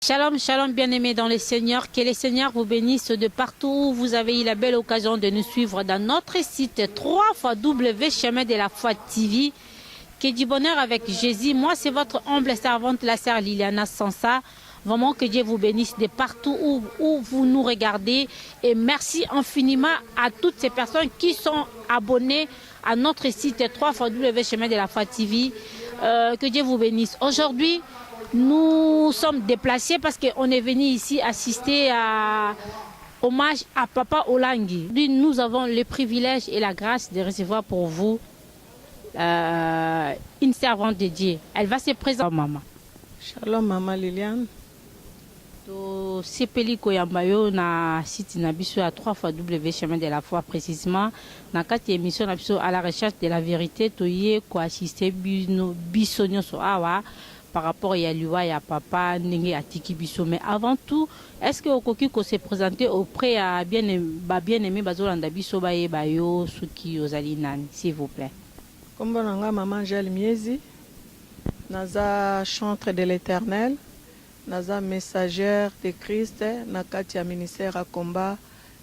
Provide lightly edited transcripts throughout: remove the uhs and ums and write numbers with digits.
Shalom, shalom bien-aimés dans le Seigneur, que le Seigneur vous bénisse de partout où vous avez eu la belle occasion de nous suivre dans notre site Chemin de la Foi TV. Que du bonheur avec Jésus. Moi, c'est votre humble servante, la sœur Liliana Sansa. Vraiment que Dieu vous bénisse de partout où vous nous regardez. Et merci infiniment à toutes ces personnes qui sont abonnées à notre site Chemin de la Foi TV. Que Dieu vous bénisse. Aujourd'hui, nous sommes déplacés parce qu'on est venu ici assister à hommage à Papa Olangui. Nous avons le privilège et la grâce de recevoir pour vous une servante de Dieu. Elle va se présenter, maman. Shalom, maman Liliane. To sepeli koyambayo na site na biso à 3x Chemin de la Foi précisément na kati émission na biso à la recherche de la vérité to ye ko assister biso nyonso awa par rapport à lui à papa ndenge atiki biso. Mais avant tout, est-ce que okoki ko se présenter auprès à bien-aimé bazolanda biso baye bayo suki ozali nani, s'il vous plaît? Comme bonanga maman Gel Miezi, naza chantre de l'Éternel, naza messagère de Christ, nakati ya ministère à combat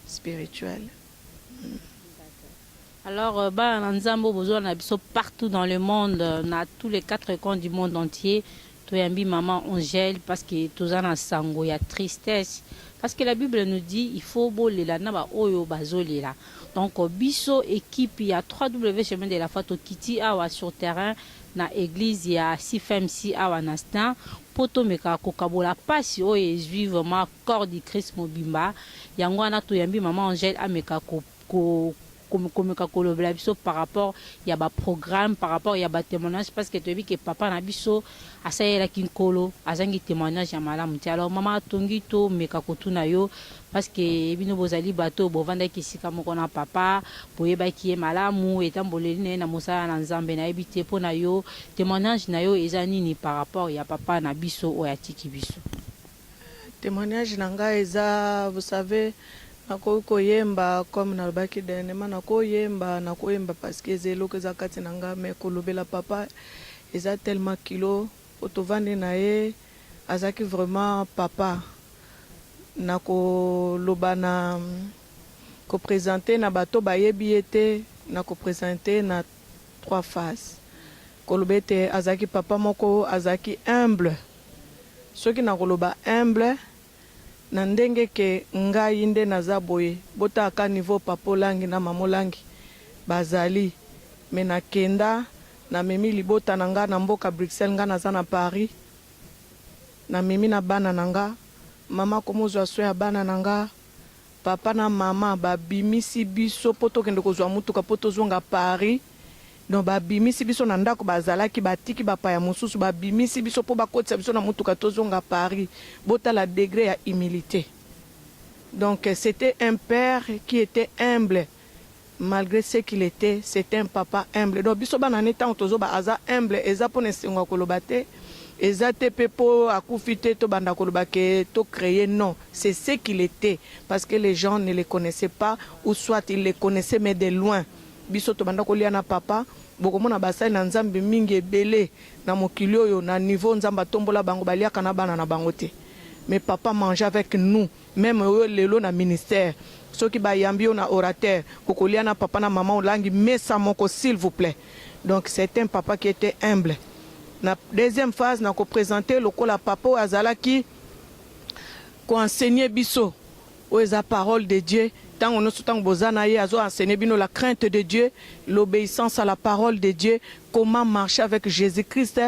spirituel. Alors, Nzambo besoin partout dans le monde, na tous les 4 coins du monde entier, toyambi maman Angèle parce que tous en sango ya tristesse, parce que la Bible nous dit il faut bolela na ba oyo bazolela. Donc biso équipe ya 3W Chemin de la Foi to kiti awa sur terrain na église ya CFMC awa nastan poto meka kokabola pasi o ezui vraiment corps du Christ mobimba yango na toyambi maman Angèle ameka comme par rapport il y a ba programme par rapport il y a ba témoignage parce que tu dis que papa na biso asayela kinkolo azangi témoignage ya malamu. Alors maman tongi to meka kotuna yo parce que bino bozali bato bovanda kisika moko na papa boyeba ki malamu etamboleli na mosala na Nzambe na ebite po na yo témoignage na yo ezani ni par rapport ya papa na biso o ya tiki biso. Témoignage nanga eza, vous savez, nako koyemba comme na baki dernièrement nako yemba parce que zelo que zakati nanga me kolobela papa eza tellement kilo otovande na ye azaki vraiment papa nako lobana ko présenter na bato bayebi ete nako présenter na 3 phases kolobete azaki papa moko azaki humble soki nako loba humble na ndenge ke ngai nde naza boye botaka niveau papa Olangi na mama Olangi bazali me na kenda na memi libota nanga na mboka Bruxelles nga naza na Paris na memi na bana nanga mama komozwa so ya bana nanga papa na mama babimisi biso poto kende kozwa mutuka poto zonga Paris. Donc babimisi biso na ndako bazalaki batiki bapaya mosusu babimisi biso po bakotisa biso na mutuka tozonga Paris bota la degré ya humilité. Donc c'était un père qui était humble malgré ce qu'il était, c'était un papa humble. Donc biso bana neta tozo ba aza humble eza pona sengo kolobate eza te pepo akufite to banda kolobake to créer, non, c'est ce qu'il était parce que les gens ne le connaissaient pas ou soit ils le connaissaient mais de loin. Biso to banda kolia na papa bokomona basali na Nzambe mingi ebele na mokili oyo na niveau Nzamba tombola bango baliaka na bana na bango te. Mais papa mangeait avec nous même oyo lelo na ministère soki ba yambi na orateur kokolia na papa na maman Olangi mesa moko s'il vous plaît. Donc c'est un papa qui était humble. Na deuxième phase na ko présenter lokola papa azalaki ko enseigner biso o eza parole de Dieu. Tant on nous bozana ye azo enseigner bino la crainte de Dieu, l'obéissance à la parole de Dieu, comment marcher avec Jésus-Christ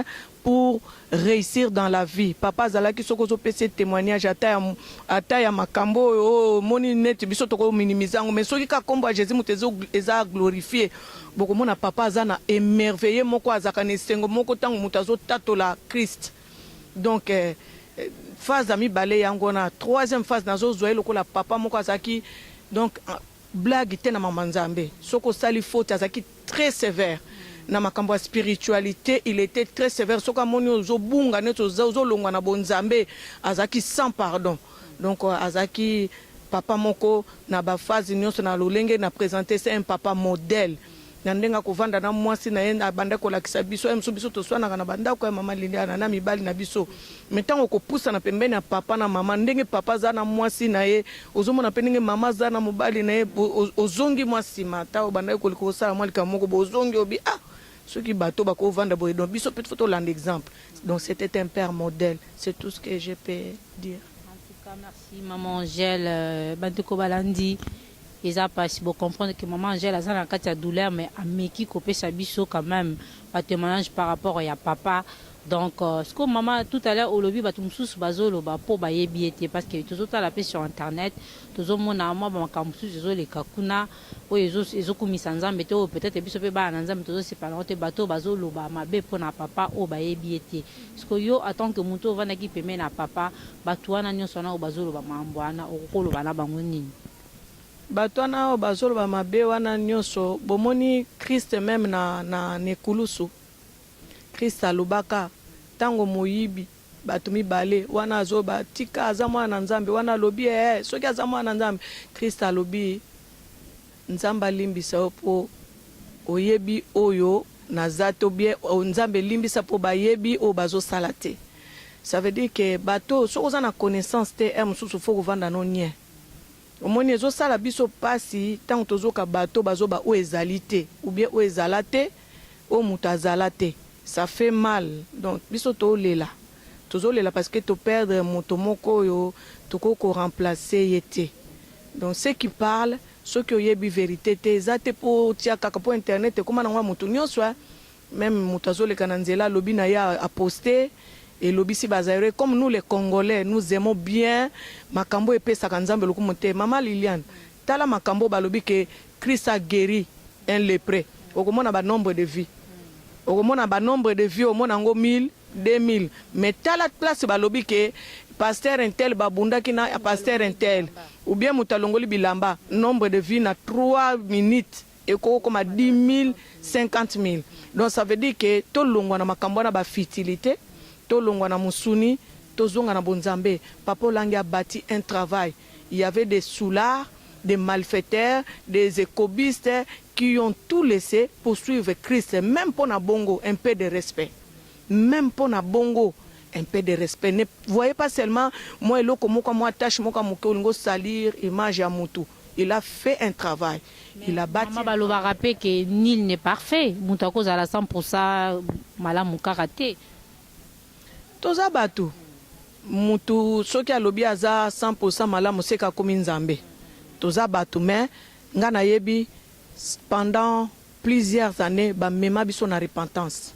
pour réussir dans la vie. Papa zalaki soko zo pese témoignage ata ya makambo o moni net biso toko minimiser mais soki ka kombo Jésus mutezo eza glorifié. Boko mona papa zana émerveillé moko azaka ne sengo moko tango mutazo tatola Christ. Donc phase ami balé yango na troisième phase nazo zoé lokola papa moko azaki. Donc blague te na mama Nzambe soko sali faute azaki très sévère na makambo spiritualité, il était très sévère soko moni ozo bunga neto ozo longwa na bonzambe azaki sans pardon. Donc azaki papa moko na ba phase nyonso na lolenge na présenter c'est un papa modèle na ndenga kovanda na mwasi na ye abanda kolakisa biso emso biso toswanaka na bandako ya mama Liliana na mibali na biso metango kopusa na pembeni ya papa na mama ndenge papa za na mwasi na ye ozomona pe ndenge mama za na mobali na ye ozongi mwasi mata obanda koliko kosala mwalika moko bozongi obi ah soki bato bakovanda boye donc biso peut photo l'un exemple donc c'était un père modèle, c'est tout ce que je peux dire. En tout cas merci maman Angèle Banteko Balandi. Ils ont pas si comprendre que maman Angèle a une carte de douleur mais a meki copé sa biso quand même pas témoignage par rapport à papa donc ce que maman tout à l'heure au lobby ba tumsus bazolo ba po ba yebiete parce que tout autres la paix sur internet tout au monde à moi ba kamsus zo les kakuna o ezo komisa nzambe te peut-être biso pe ba nzambe tout c'est pas note bato bazolo ba mabe po na papa o ba yebiete ce que yo attend que muto vana ki peme na papa bato wana nyonso na o bazolo ba mambwana o kolo bana bango nini bato wana o bazolo ba mabe wana nyonso bomoni Christ même na nekulusu Christ alobaka tango moyibi bato mibale wana azoba tika aza mwana nzambe wana alobi soki aza mwana nzambe Christ alobi nzambe alimbisa po oyebi oyo naza to bien nzambe limbisa po bayebi o bazosala te. Ça veut dire que bato soki oza na connaissance te mosusu fo kovanda no nie omoni ezosala biso pasi ntango tozoka bato bazoba o ezali te ou bien o ezala te o moto azala te. Ça fait mal. Donc, biso to lela. Tozo lela parce que to perdre moto moko yo toko ko remplacer yete. Donc ceux qui parlent, ceux qui ont vérité te zate po tia kaka po internet comme na ngwa moto nyonso même moto zo le kananzela lobi na ya a poster et lobi si bazaire comme nous les Congolais nous aimons bien makambo epesa kanzambe lokumote mama Liliane tala makambo balobi que Christ a guéri un lépreux. Okomona ba nombre de vies. Au moins un nombre de vies au moins en 1000, 2000. Mais t'as la place balobi que pasteur intel babunda qui na pasteur intel ou bien mutalongoli bilamba nombre de vies na 3 minutes et comme à 10 000, 50 000. Donc ça veut dire que tout longwa na makambo na ba fertilité, tout longwa na musuni, tout zonga na bonzambe. Papa Langi a bâti un travail. Il y avait des soulards, des malfaiteurs, des écobistes qui ont tout laissé pour suivre Christ, même pour na bongo, un peu de respect. Même pour na bongo, un peu de respect. Ne voyez pas seulement moi et l'autre, moi tâche, moi comme salir image à Moutou. Il a fait un travail. Il a bâti. Maman Balo va rappeler que nul n'est parfait. Moutako à la 100% malam karaté. Toza batu. Moutou, ce qui a lobby à 100% malam seka comme nzambe. Toza batu mais ngana yebi pendant plusieurs années ba mema biso na repentance.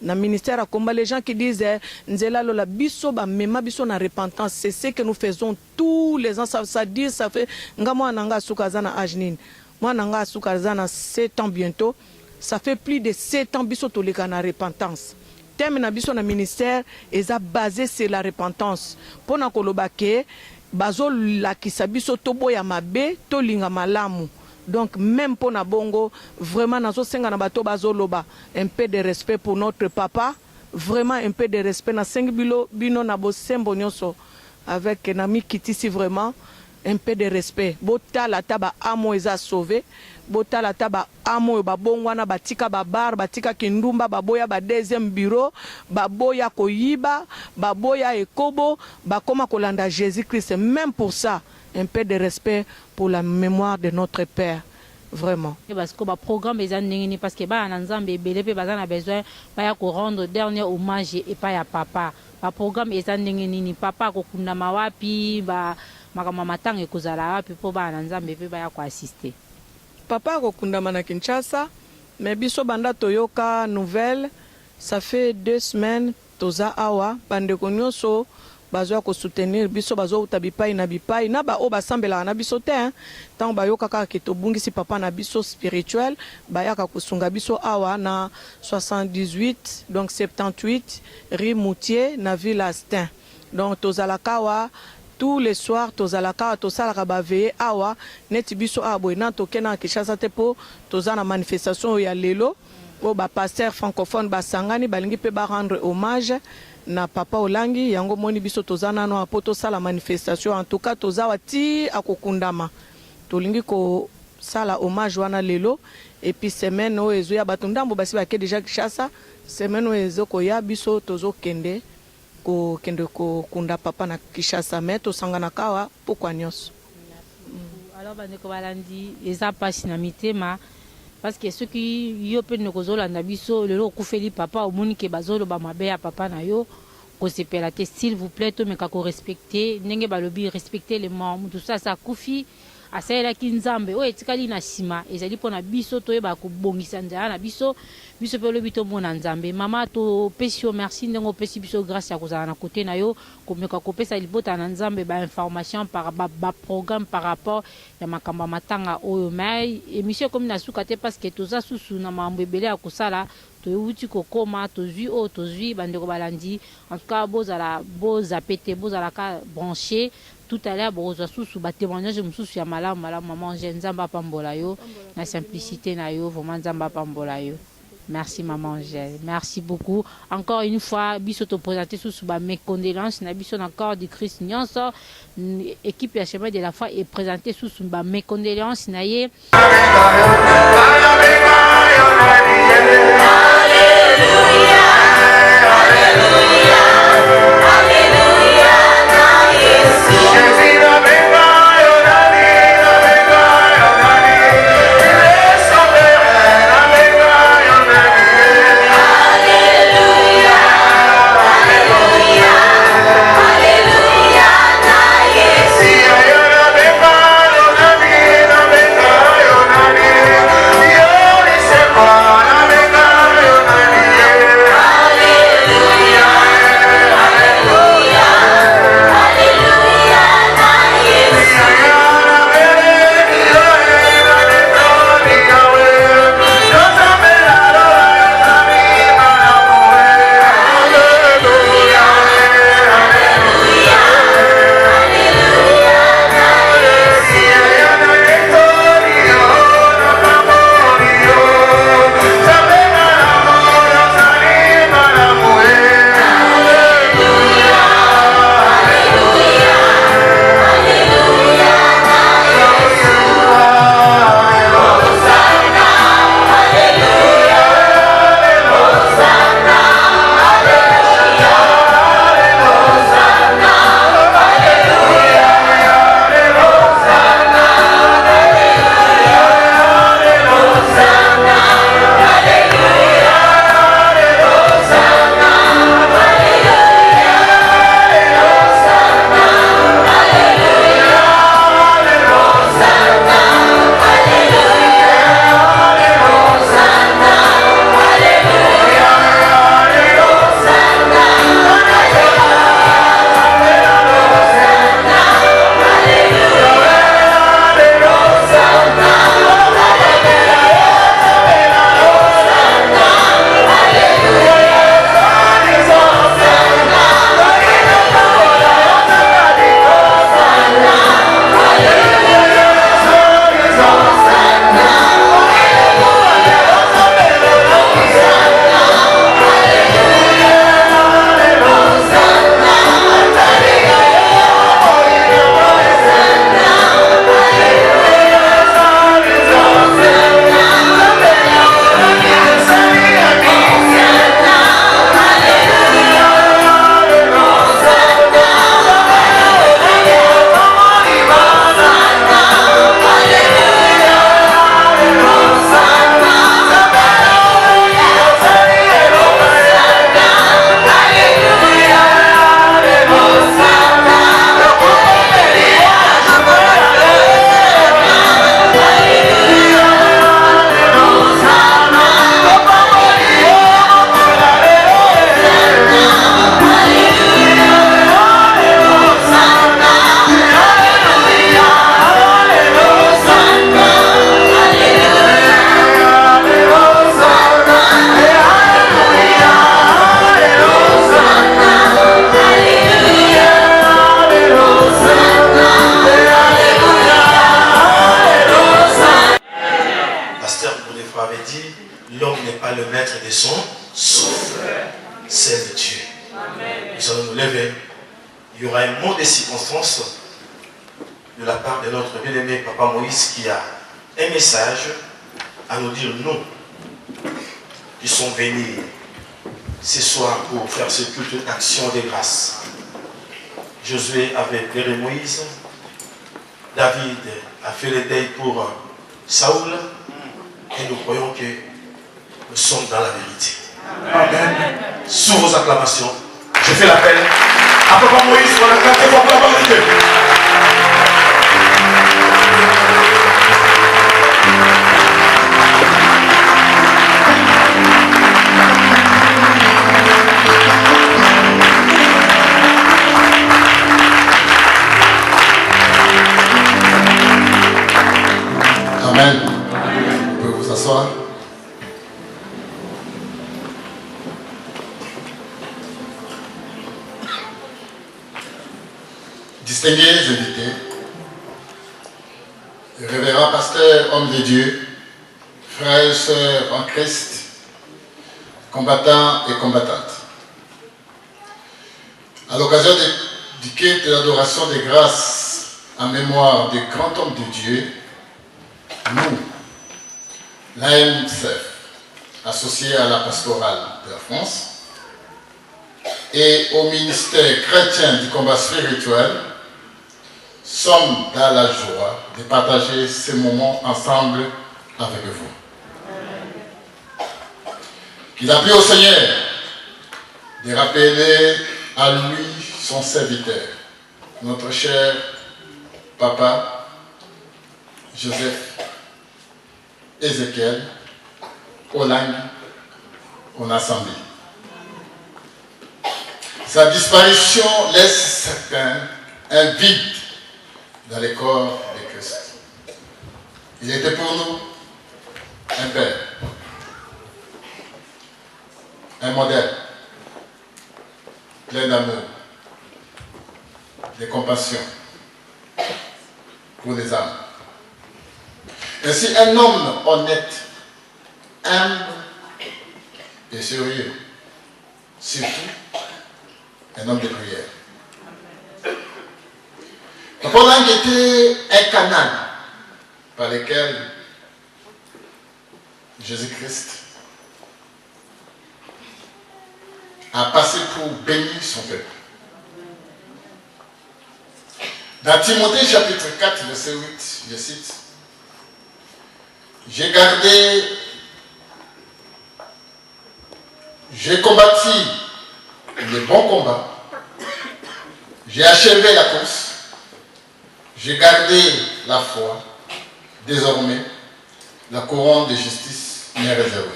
Na ministère à combat les gens qui disent nzela lola biso ba mema biso na repentance, c'est ce que nous faisons tous les ans. Ça dit ça fait ngamo nanga sukazana ajnin. Moi nanga sukazana 7 ans bientôt. Ça fait plus de 7 ans biso toleka na repentance. Thème na biso na ministère est basé sur la repentance. Pona koloba ke bazo la kisabiso tobo ya mabe to linga malamu. Donc même pour na bongo vraiment nazo senga na bato bazo loba un peu de respect pour notre papa, vraiment un peu de respect na sengi bino na bo sembo nyonso avec nami kitisi vraiment un peu de respect. Bota la taba amo eza sauvé, bota la taba amo ba bongwana batika babar batika kindumba baboya ba deuxième bureau, baboya koyiba, baboya ekobo, bakoma kolanda Jésus-Christ. Même pour ça un peu de respect pour la mémoire de notre père, vraiment. Parce que le programme est en parce que les gens ont besoin de rendre dernier hommage et pas à papa. Le programme est en papa kokunda mawapi ba makamama tangi kozala wapi po ba nzambe pe ba ya ko assister. Papa kokunda mana Kinshasa, mais biso banda toyoka nouvelle, ça fait 2 semaines toza awa bande konyoso bazo ko soutenir biso bazo utabipai na ba o basambela na biso te tant ba yoka ka ke to bungisi papa na biso spirituel ba yaka kusunga biso awa na 78 donc 78 rue Moutier na ville Astin. Donc tozalaka wa tous les soirs tozalaka tosalaka ba veiller awa neti biso abo na tokena Kinshasa te po tozana manifestation ya lelo o ba pasteur francophone basangani balingi pe ba rendre hommage na papa Olangi yango moni biso tozana no apoto sala manifestation en tout cas tozawa ti akokundama tolingi ko sala hommage wana lelo et puis semaine oyo ezoya bato ndambo basi bake déjà Kinshasa semaine oyo ezokoya biso tozokende kokende kokunda papa na Kinshasa mais tosangana kawa pokwa nyonso. Alors bandeko balandi eza pasi na mitema parce que ceux qui yo pe ne kozolanda biso lelo okufeli papa omoni ke bazoloba mabe ya papa na yo kosepela te s'il vous plaît to meka ko respecter ndenge balobi respecter les membres tout ça ça kufi asalelaki nzambe oyo etikali na nsima ezali mpona biso toyeba kobongisa nzala na biso biso mpe olobi tomona nzambe mama topesi yo merci ndenge opesi biso grâce ya kozala na kote na yo komeka kopesa libota na nzambe bainformation baprogramme par rapport ya makambo ya matanga oyo mai émission ekomi na suka te parce que toza susu na makambo ebele ya kosala toyeuti kokoma tozwi oyo tozwi bandeko balandi en tout cas bozape te bozalaka branché tout à l'heure boza susu ba témoignage mususu ya malamu maman Nzambe apambola yo na simplicité na yo vraiment Nzambe apambola yo. Merci maman Angèle, merci beaucoup encore une fois biso to présenter susu ba mes condoléances na biso na corps du Christ nyonso équipe ya chemin de la foi et présenter susu ba mes condoléances na ye. Il y aura un mot de circonstance de la part de notre bien-aimé Papa Moïse qui a un message à nous dire, nous, qui sommes venus ce soir pour faire ce culte d'action de grâce. Josué avait pleuré Moïse, David a fait le deuil pour Saoul, et nous croyons que nous sommes dans la vérité. Amen. Sous vos acclamations, je fais l'appel à Papa Moïse pour l'acclamer pour la vérité. Amen. Vous pouvez vous asseoir. Distingués invités, révérends pasteurs, hommes de Dieu, frères et sœurs en Christ, combattants et combattantes. À l'occasion du culte de l'adoration des grâces en mémoire des grands hommes de Dieu, nous, l'AMCF, associé à la pastorale de la France, et au ministère chrétien du combat spirituel, sommes dans la joie de partager ces moments ensemble avec vous. Qu'il a plu au Seigneur de rappeler à lui son serviteur, notre cher papa Joseph Ézéchiel Olang en assemblée. Sa disparition laisse certains un vide dans le corps de Christ. Il était pour nous un père, un modèle, plein d'amour, de compassion pour les âmes. Ainsi, un homme honnête, humble et sérieux, surtout un homme de prière. Papa Lang était un canal par lequel Jésus-Christ a passé pour bénir son peuple. Dans Timothée chapitre 4, verset 8, je cite, j'ai combattu le bon combat, j'ai achevé la course, j'ai gardé la foi, désormais la couronne de justice m'est réservée.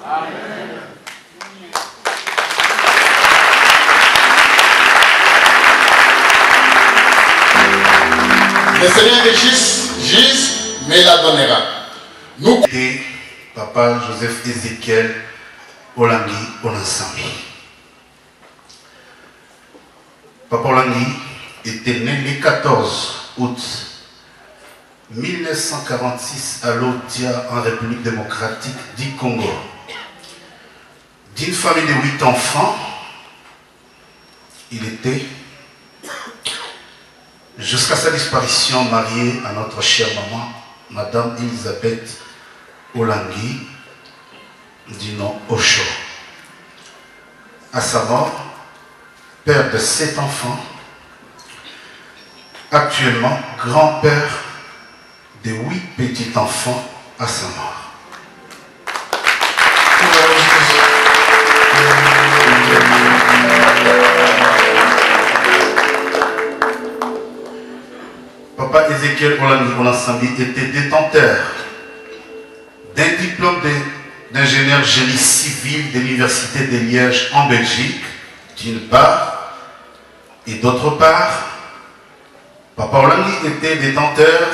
Amen. Le Seigneur de Gis me la donnera. Nous... Et Papa Joseph Ézéchiel Olangi Onansambi. Papa Olangi était né le 14 août 1946 à Lodia en République démocratique du Congo. D'une famille de 8 enfants, il était, jusqu'à sa disparition, marié à notre chère maman, Madame Elisabeth Olangi, du nom Osho. À sa mort, père de 7 enfants, actuellement grand-père de 8 petits-enfants à sa mort. Papa Ézéchiel Olangi Onansambi était détenteur d'un diplôme d'ingénieur génie civil de l'Université de Liège en Belgique, d'une part, et d'autre part, Papa Olangi était détenteur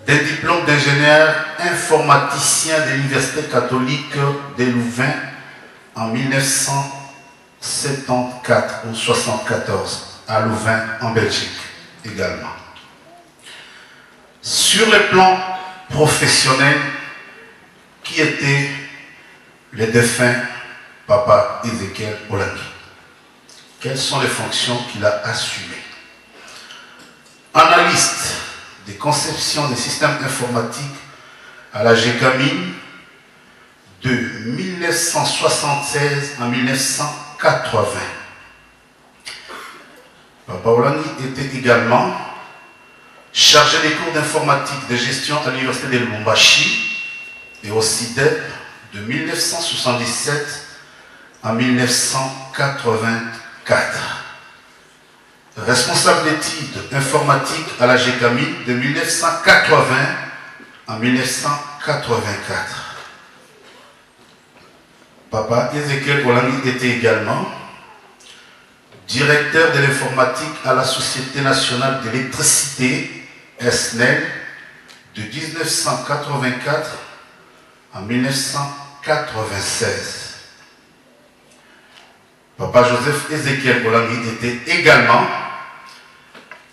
d'un diplôme d'ingénieur informaticien de l'Université catholique de Louvain en 1974 ou 1974 à Louvain en Belgique également. Sur le plan professionnel, qui était le défunt Papa Ézéchiel Olangi? Quelles sont les fonctions qu'il a assumées? Analyste des conceptions des systèmes informatiques à la GECAMI de 1976 à 1980. Papa Olangi était également chargé des cours d'informatique de gestion à l'université de Lubumbashi et au CIDEP de 1977 à 1984. Responsable d'études informatiques à la GECAMI de 1980 à 1984. Papa Ezekiel Olangi était également directeur de l'informatique à la Société nationale d'électricité, SNEL, de 1984 à 1996. Papa Joseph Ezekiel Olangi était également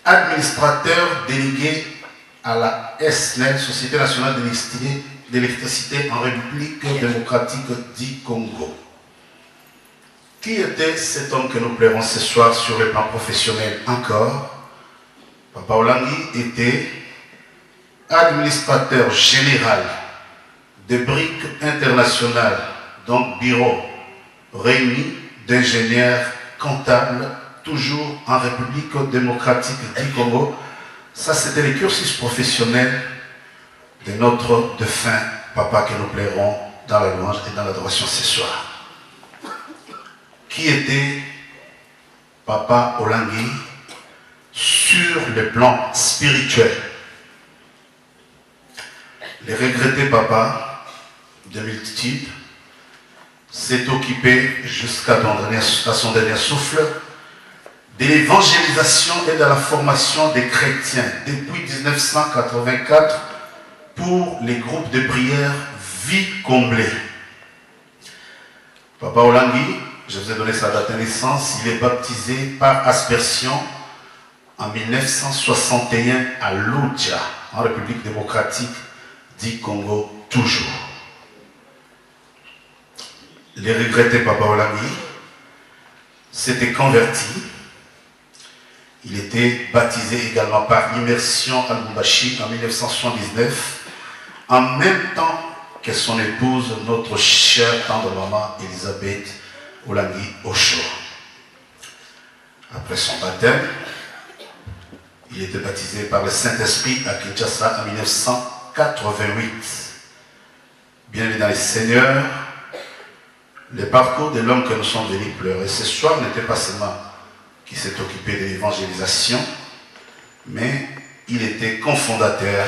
administrateur délégué à la SNEL, Société nationale d'électricité en République démocratique du Congo. Qui était cet homme que nous plairons ce soir sur le plan professionnel encore? Papa Olangi était administrateur général de BRIC International, donc bureau réuni d'ingénieurs comptables, toujours en République démocratique du Congo. Ça, c'était les cursus professionnels de notre défunt papa que nous plairons dans la louange et dans l'adoration ce soir. Qui était Papa Olangi sur le plan spirituel? Le regretté papa de multitudes s'est occupé jusqu'à son dernier souffle de l'évangélisation et de la formation des chrétiens depuis 1984 pour les groupes de prière Vie Comblée. Papa Olangi, je vous ai donné sa date de naissance, il est baptisé par aspersion en 1961 à Lucha, en République démocratique du Congo, toujours. Les regrettés Papa Olangi s'était converti. Il était baptisé également par immersion à Lubumbashi en 1979, en même temps que son épouse, notre chère tendre maman Elisabeth Olangi Osho. Après son baptême, il était baptisé par le Saint-Esprit à Kinshasa en 1988. Bien-aimés dans les Seigneurs, le parcours de l'homme que nous sommes venus pleurer ce soir n'était pas seulement qui s'est occupé de l'évangélisation, mais il était cofondateur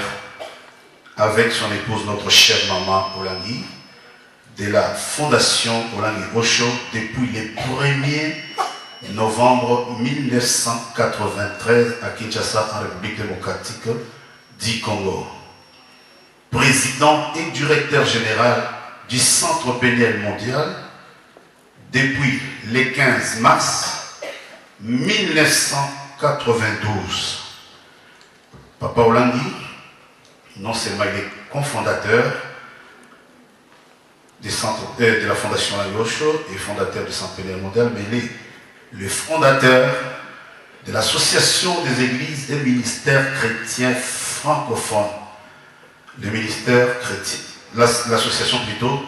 avec son épouse, notre chère maman Olangi, de la fondation Olangi Osho depuis le 1er novembre 1993 à Kinshasa, en République démocratique du Congo. Président et directeur général du Centre péniel mondial depuis le 15 mars 1992. Papa Olangi, non seulement il est cofondateur de la fondation Olangi Osho et fondateur du Centre péniel mondial, mais il est le fondateur de l'association des églises et ministères chrétiens francophones. Le ministère chrétien, l'association plutôt,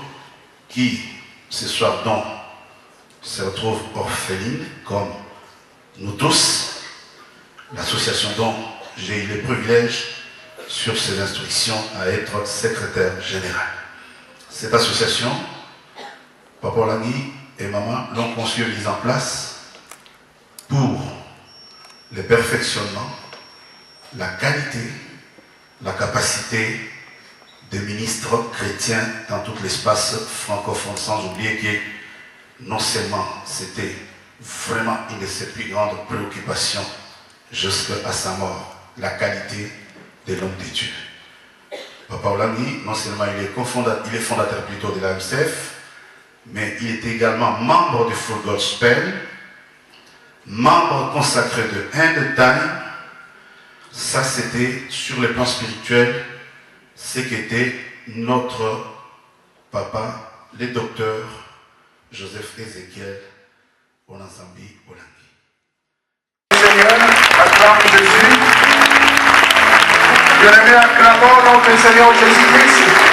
qui ce soir donc se retrouve orpheline, comme nous tous, l'association dont j'ai eu le privilège sur ces instructions à être secrétaire général. Cette association, Papa Olangi et maman l'ont conçue et mise en place pour le perfectionnement, la qualité, la capacité des ministres chrétiens dans tout l'espace francophone, sans oublier que non seulement c'était vraiment une de ses plus grandes préoccupations jusqu'à sa mort, la qualité de l'homme de Dieu. Papa Olangi, non seulement il est fondateur plutôt de la MCF, mais il était également membre du Full Gospel, membre consacré de End Time. Ça, c'était sur le plan spirituel ce qu'était notre papa, le docteur Joseph Ezekiel Onanzambi Olangi. Seigneur, acclame Jésus. Bien-aimés, acclamons notre Seigneur Jésus-Christ.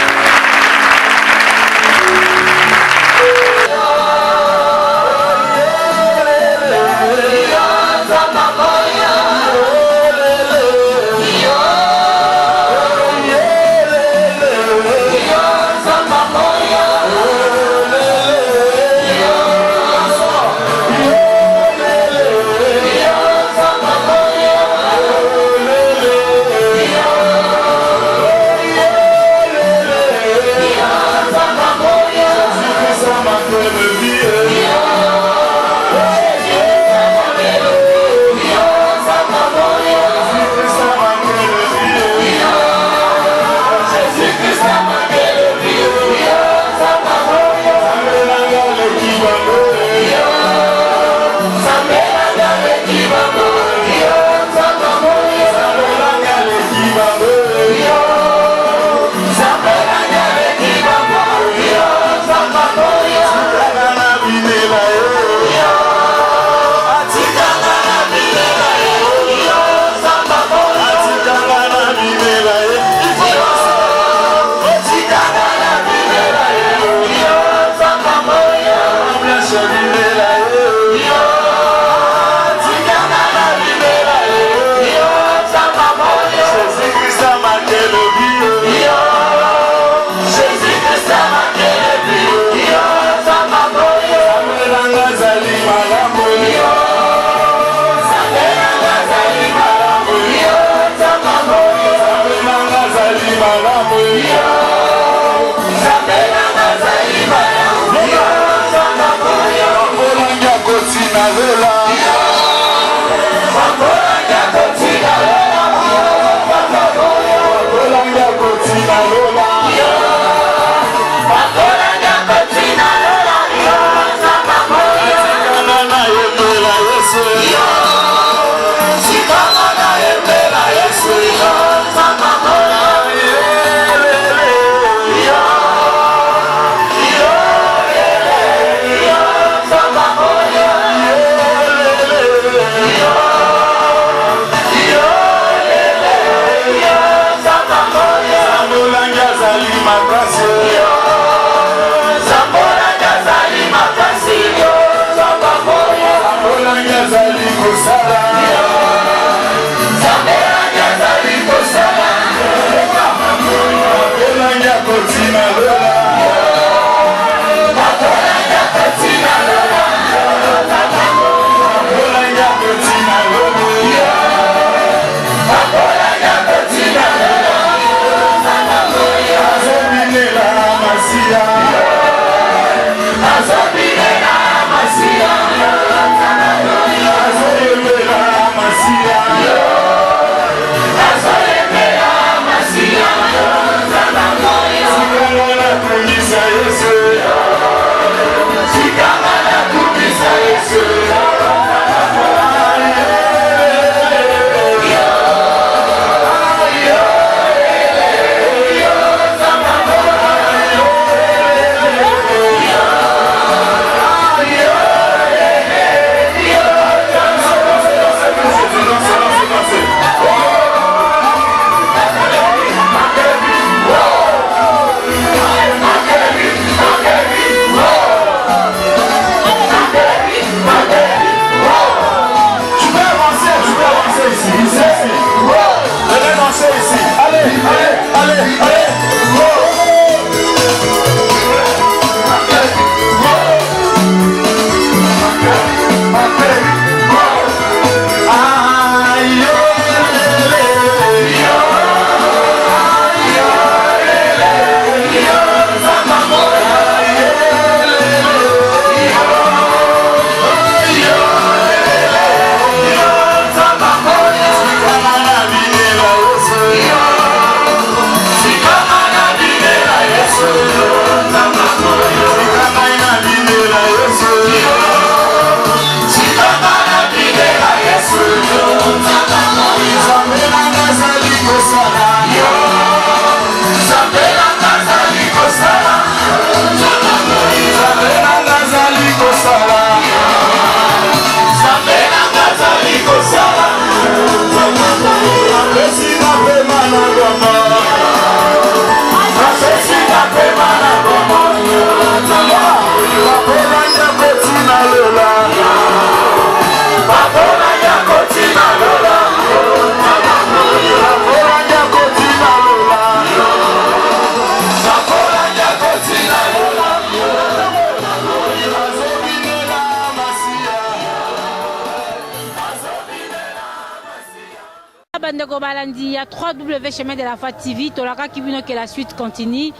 bandeko balandi ya 3W chemin de la Foi TV tolaka kibino que la suite continue.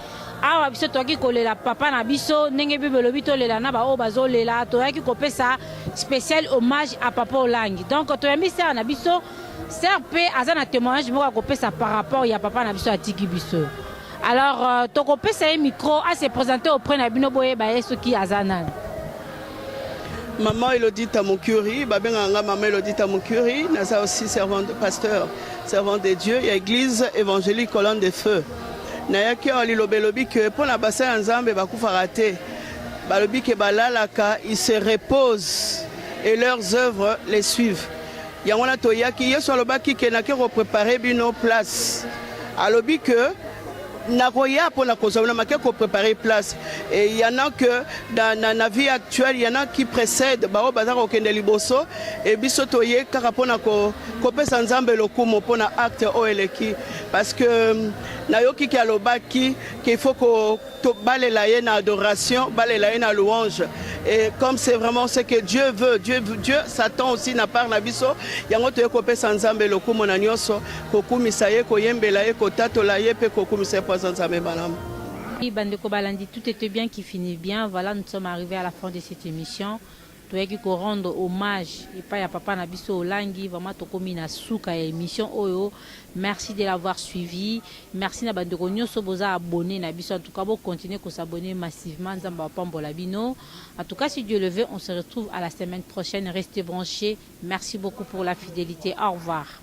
Awa biso toki kolela papa na biso ndenge bible lobi tolela na ba o bazolela toyaki kopesa spécial hommage à papa Olangi. Donc toyambi sœur na biso sœur pe azana témoignage moko kopesa par rapport ya papa na biso atiki biso. Alors tokopesa un micro à se présenter auprès na bino boye ba yeso ki azana. Maman Elodie Tamokuri, babenganga maman Elodie Tamokuri, naza aussi servant de pasteur, servant de Dieu, il y a église évangélique Colonne de Feu. Nayaki oli lobelobi que pour la bassin ensemble bakufa raté. Balobi que balalaka, ils se reposent et leurs œuvres les suivent. Yangona toyaki yeso lobaki que nake préparer bino place. Alobi que Nagoya pour la consommer, mais qu'on préparer place. Et il y en a que dans la vie actuelle, il y en a qui précèdent. Bao bazar au kende liboso et bisotoye karapona ko kopé sanzambe lokumo pona acte oeleki parce que nayoki ki alobaki qu'il faut que bale la yena adoration, bale la yena louange. Et comme c'est vraiment ce que Dieu veut, Dieu Satan aussi n'a pas la biso, yango to kopé sanzambe lokumo na nyoso kokumisa ye koyembela ye kotatola ye pe kokumisa Bandeko Balandi, tout était bien qui finit bien. Voilà, nous sommes arrivés à la fin de cette émission. Tu as qu'il rendre hommage et pas à papa Nabiso Olangi, vraiment tokomi na souka émission Oyo. Merci de l'avoir suivi. Merci na bandeko nyoso boza abonné Nabiso. En tout cas, vous continuez à s'abonner massivement. En tout cas, si Dieu le veut, on se retrouve à la semaine prochaine. Restez branchés. Merci beaucoup pour la fidélité. Au revoir.